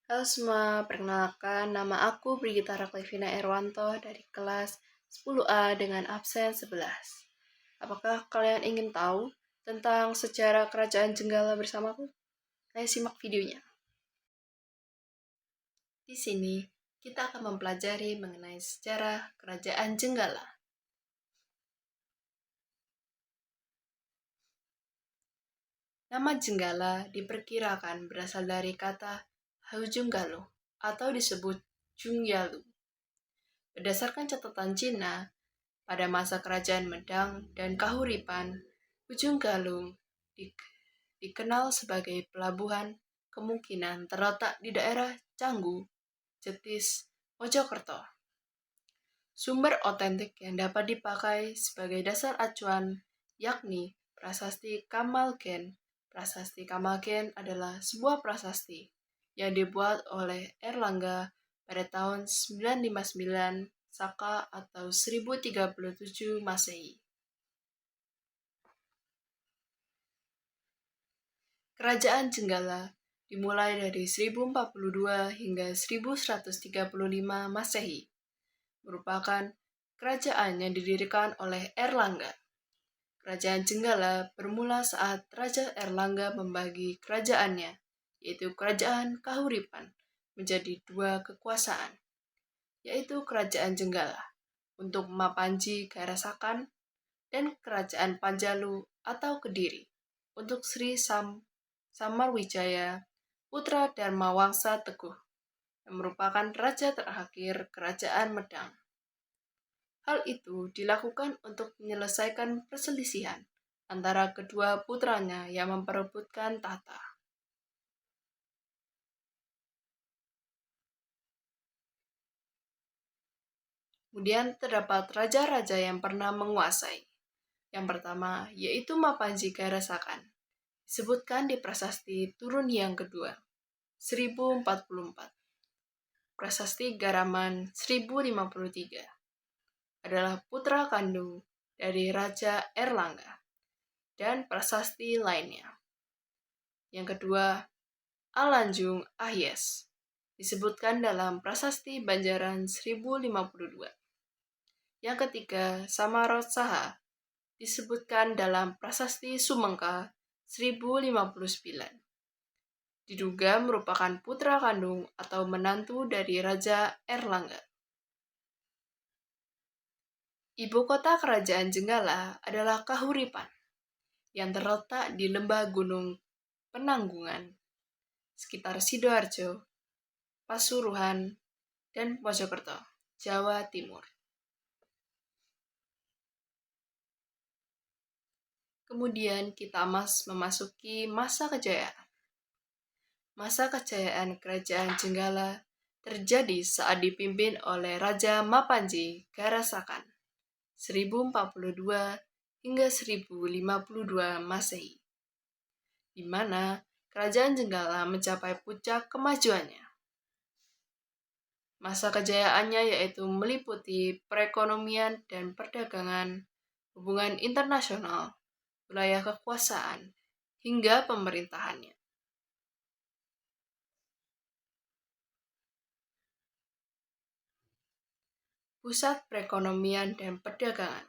Halo semua, perkenalkan nama aku Brigita Raklevina Erwanto dari kelas 10A dengan absen 11. Apakah kalian ingin tahu tentang sejarah kerajaan Jenggala bersamaku? Ayo simak videonya. Di sini, kita akan mempelajari mengenai sejarah kerajaan Jenggala. Nama Jenggala diperkirakan berasal dari kata Haujunggalo atau disebut Jungyalu. Berdasarkan catatan Cina, pada masa kerajaan Medang dan Kahuripan, Ujung Galung dikenal sebagai pelabuhan, kemungkinan terletak di daerah Canggu, Jetis, Mojokerto. Sumber otentik yang dapat dipakai sebagai dasar acuan yakni Prasasti Kamalgen. Prasasti Kamalgen adalah sebuah prasasti yang dibuat oleh Erlangga pada tahun 959 Saka atau 1037 Masehi. Kerajaan Jenggala dimulai dari 1042 hingga 1135 Masehi, merupakan kerajaan yang didirikan oleh Erlangga. Kerajaan Jenggala bermula saat Raja Erlangga membagi kerajaannya, yaitu Kerajaan Kahuripan, menjadi dua kekuasaan, yaitu Kerajaan Jenggala untuk Mapanji Garasakan dan Kerajaan Panjalu atau Kediri untuk Sri Samarwijaya Putra Dharma Wangsa Teguh yang merupakan raja terakhir Kerajaan Medang. Hal itu dilakukan untuk menyelesaikan perselisihan antara kedua putranya yang memperebutkan tahta. Kemudian terdapat raja-raja yang pernah menguasai. Yang pertama yaitu Mapanji Garasakan, disebutkan di prasasti Turun yang kedua, 1044. Prasasti Garaman 1053 adalah putra kandung dari Raja Erlangga dan prasasti lainnya. Yang kedua, Alanjung Ahyes disebutkan dalam prasasti Banjaran 1052. Yang ketiga, Samarot Saha disebutkan dalam prasasti Sumengka 1059. Diduga merupakan putra kandung atau menantu dari Raja Erlangga. Ibu kota kerajaan Jenggala adalah Kahuripan, yang terletak di lembah Gunung Penanggungan, sekitar Sidoarjo, Pasuruan, dan Mojokerto, Jawa Timur. Kemudian kita memasuki masa kejayaan. Masa kejayaan kerajaan Jenggala terjadi saat dipimpin oleh Raja Mapanji Garasakan 1042 hingga 1052 Masehi, di mana kerajaan Jenggala mencapai puncak kemajuannya. Masa kejayaannya yaitu meliputi perekonomian dan perdagangan, hubungan internasional, wilayah kekuasaan, hingga pemerintahannya. Pusat perekonomian dan perdagangan.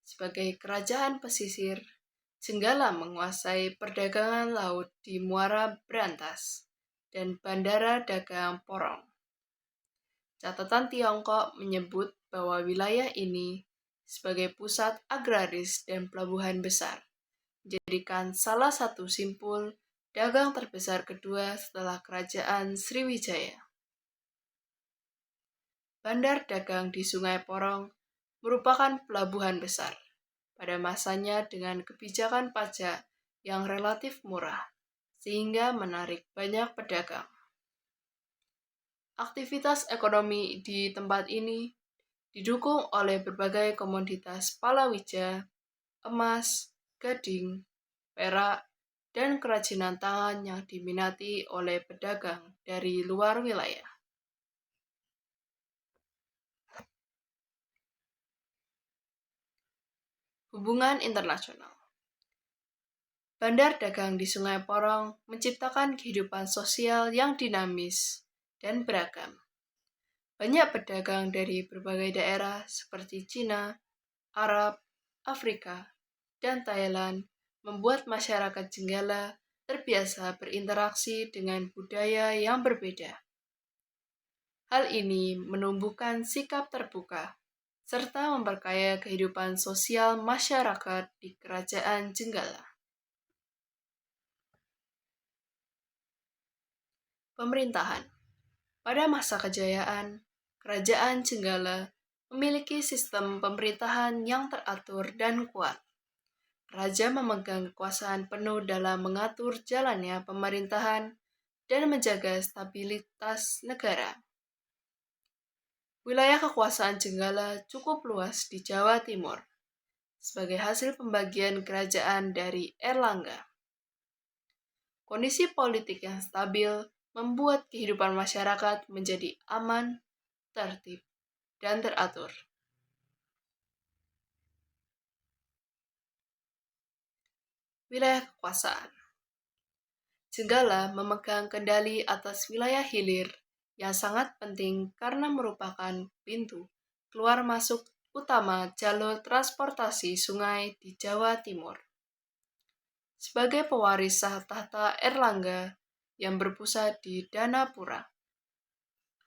Sebagai kerajaan pesisir, Jenggala menguasai perdagangan laut di Muara Brantas dan Bandara Dagang Porong. Catatan Tiongkok menyebut bahwa wilayah ini sebagai pusat agraris dan pelabuhan besar, menjadikan salah satu simpul dagang terbesar kedua setelah Kerajaan Sriwijaya. Bandar dagang di Sungai Porong merupakan pelabuhan besar pada masanya dengan kebijakan pajak yang relatif murah, sehingga menarik banyak pedagang. Aktivitas ekonomi di tempat ini didukung oleh berbagai komoditas palawija, emas, gading, perak, dan kerajinan tangan yang diminati oleh pedagang dari luar wilayah. Hubungan internasional. Bandar dagang di Sungai Porong menciptakan kehidupan sosial yang dinamis dan beragam. Banyak pedagang dari berbagai daerah seperti Cina, Arab, Afrika, dan Thailand membuat masyarakat Jenggala terbiasa berinteraksi dengan budaya yang berbeda. Hal ini menumbuhkan sikap terbuka serta memperkaya kehidupan sosial masyarakat di Kerajaan Jenggala. Pemerintahan. Pada masa kejayaan, Kerajaan Jenggala memiliki sistem pemerintahan yang teratur dan kuat. Raja memegang kekuasaan penuh dalam mengatur jalannya pemerintahan dan menjaga stabilitas negara. Wilayah kekuasaan Jenggala cukup luas di Jawa Timur, sebagai hasil pembagian kerajaan dari Erlangga. Kondisi politik yang stabil membuat kehidupan masyarakat menjadi aman, tertib, dan teratur. Wilayah kekuasaan. Jenggala memegang kendali atas wilayah hilir yang sangat penting karena merupakan pintu keluar masuk utama jalur transportasi sungai di Jawa Timur. Sebagai pewaris sah tahta Erlangga yang berpusat di Danapura,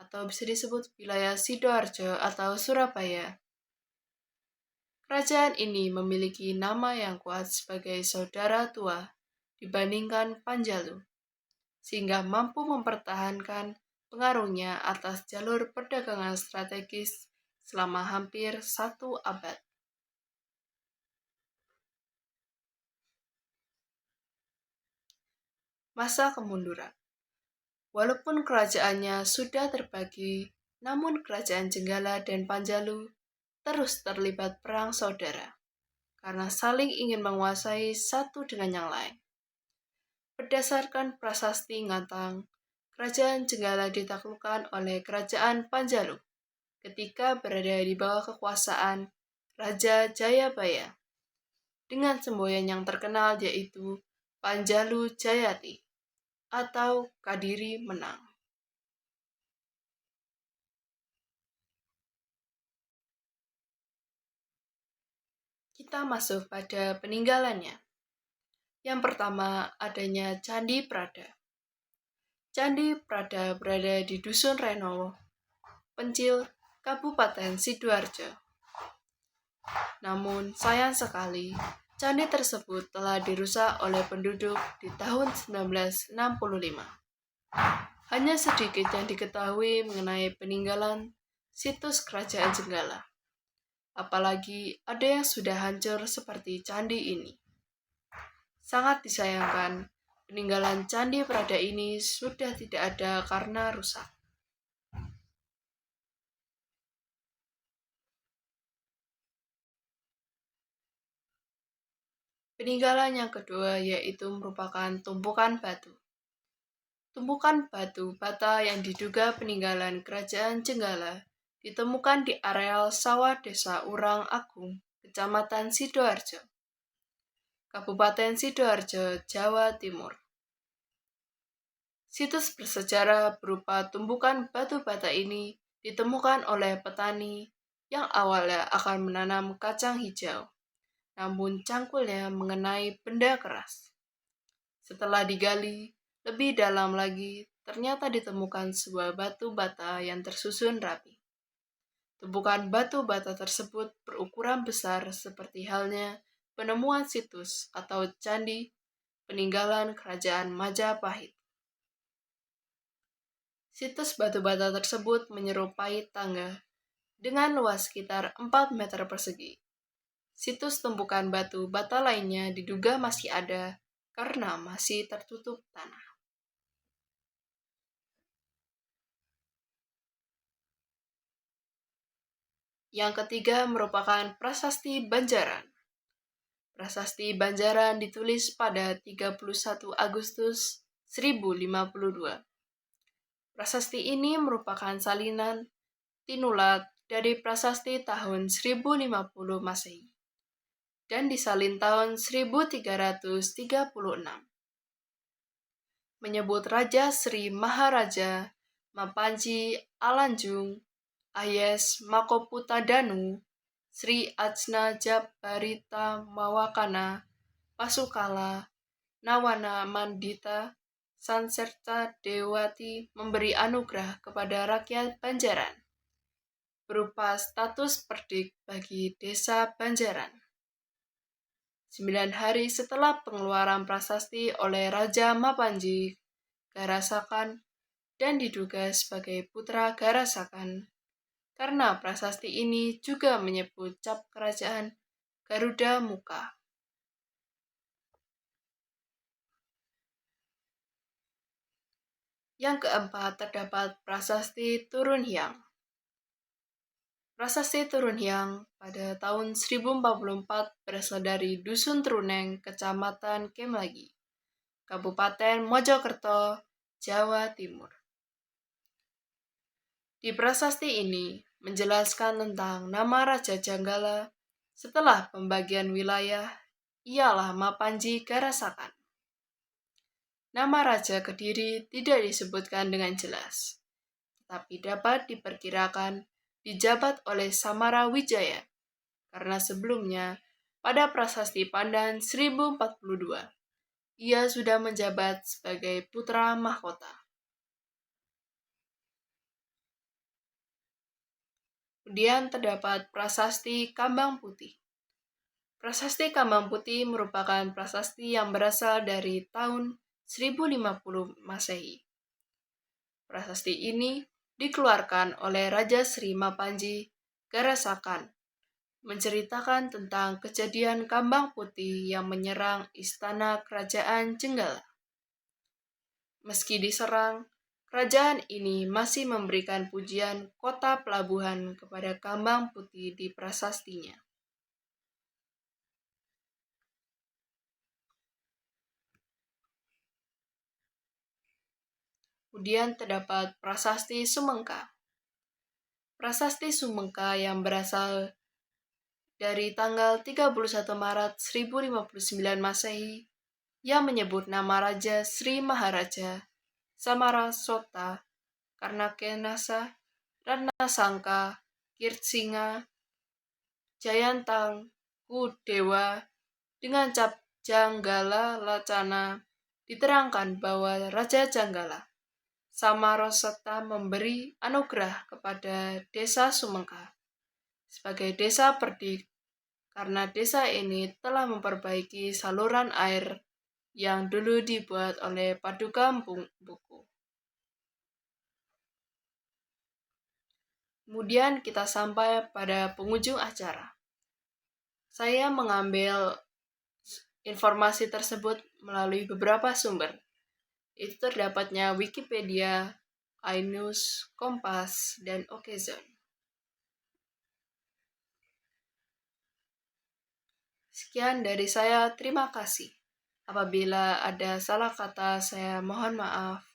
atau bisa disebut wilayah Sidoarjo atau Surabaya, kerajaan ini memiliki nama yang kuat sebagai saudara tua dibandingkan Panjalu, sehingga mampu mempertahankan pengaruhnya atas jalur perdagangan strategis selama hampir 1 abad. Masa kemunduran. Walaupun kerajaannya sudah terbagi, namun kerajaan Jenggala dan Panjalu terus terlibat perang saudara karena saling ingin menguasai satu dengan yang lain. Berdasarkan prasasti Ngatang, kerajaan Jenggala ditaklukkan oleh kerajaan Panjalu ketika berada di bawah kekuasaan Raja Jayabaya dengan semboyan yang terkenal yaitu Panjalu Jayati atau Kadiri Menang. Kita masuk pada peninggalannya. Yang pertama, adanya Candi Prada. Candi Prada berada di Dusun Renowo, Pencil, Kabupaten Sidoarjo. Namun, sayang sekali, candi tersebut telah dirusak oleh penduduk di tahun 1965. Hanya sedikit yang diketahui mengenai peninggalan situs kerajaan Jenggala. Apalagi ada yang sudah hancur seperti candi ini. Sangat disayangkan, peninggalan Candi Prada ini sudah tidak ada karena rusak. Peninggalan yang kedua yaitu merupakan tumpukan batu. Tumpukan batu bata yang diduga peninggalan kerajaan Jenggala ditemukan di areal sawah desa Urang Agung, Kecamatan Sidoarjo, Kabupaten Sidoarjo, Jawa Timur. Situs bersejarah berupa tumpukan batu bata ini ditemukan oleh petani yang awalnya akan menanam kacang hijau, namun cangkulnya mengenai benda keras. Setelah digali lebih dalam lagi, ternyata ditemukan sebuah batu bata yang tersusun rapi. Tumpukan batu bata tersebut berukuran besar seperti halnya penemuan situs atau candi peninggalan kerajaan Majapahit. Situs batu bata tersebut menyerupai tangga dengan luas sekitar 4 meter persegi. Situs tumpukan batu bata lainnya diduga masih ada karena masih tertutup tanah. Yang ketiga merupakan Prasasti Banjaran. Prasasti Banjaran ditulis pada 31 Agustus 1052. Prasasti ini merupakan salinan tinulat dari prasasti tahun 1050 Masehi. dan disalin tahun 1336. Menyebut Raja Sri Maharaja Mapanji Alanjung Ayes Makoputadanu Sri Ajna Jabarita Mawakana Pasukala Nawana Mandita Sanserta Dewati memberi anugerah kepada rakyat Banjaran berupa status perdik bagi desa Banjaran. 9 hari setelah pengeluaran prasasti oleh Raja Mapanji Garasakan dan diduga sebagai putra Garasakan, karena prasasti ini juga menyebut cap kerajaan Garuda Muka. Yang keempat terdapat prasasti Turun Hyang. Prasasti Turun Hyang pada tahun 1044 berasal dari Dusun Truneng, Kecamatan Kemlagi, Kabupaten Mojokerto, Jawa Timur. Di prasasti ini menjelaskan tentang nama Raja Janggala setelah pembagian wilayah ialah Mapanji Garasakan. Nama Raja Kediri tidak disebutkan dengan jelas, tetapi dapat diperkirakan dijabat oleh Samara Wijaya, karena sebelumnya pada prasasti Pandan 1042, ia sudah menjabat sebagai putra mahkota. Kemudian terdapat prasasti Kambang Putih. Prasasti Kambang Putih merupakan prasasti yang berasal dari tahun 1050 Masehi. Prasasti ini dikeluarkan oleh Raja Sri Mapanji Garasakan, menceritakan tentang kejadian Kambang Putih yang menyerang istana kerajaan Jenggala. Meski diserang, kerajaan ini masih memberikan pujian kota pelabuhan kepada Kambang Putih di prasastinya. Kemudian terdapat prasasti Sumengka. Prasasti Sumengka yang berasal dari tanggal 31 Maret 1059 Masehi yang menyebut nama Raja Sri Maharaja Samarasota Karnakenasa Ratnasangka Kirtsinga Jayantang Kudewa dengan cap Janggala Lacana diterangkan bahwa Raja Janggala Samarasota memberi anugerah kepada desa Sumengka sebagai desa perdik karena desa ini telah memperbaiki saluran air yang dulu dibuat oleh Paduka Buku. Kemudian kita sampai pada penghujung acara. Saya mengambil informasi tersebut melalui beberapa sumber. Itu terdapatnya Wikipedia, iNews, Kompas, dan Okezone. Sekian dari saya, terima kasih. Apabila ada salah kata, saya mohon maaf.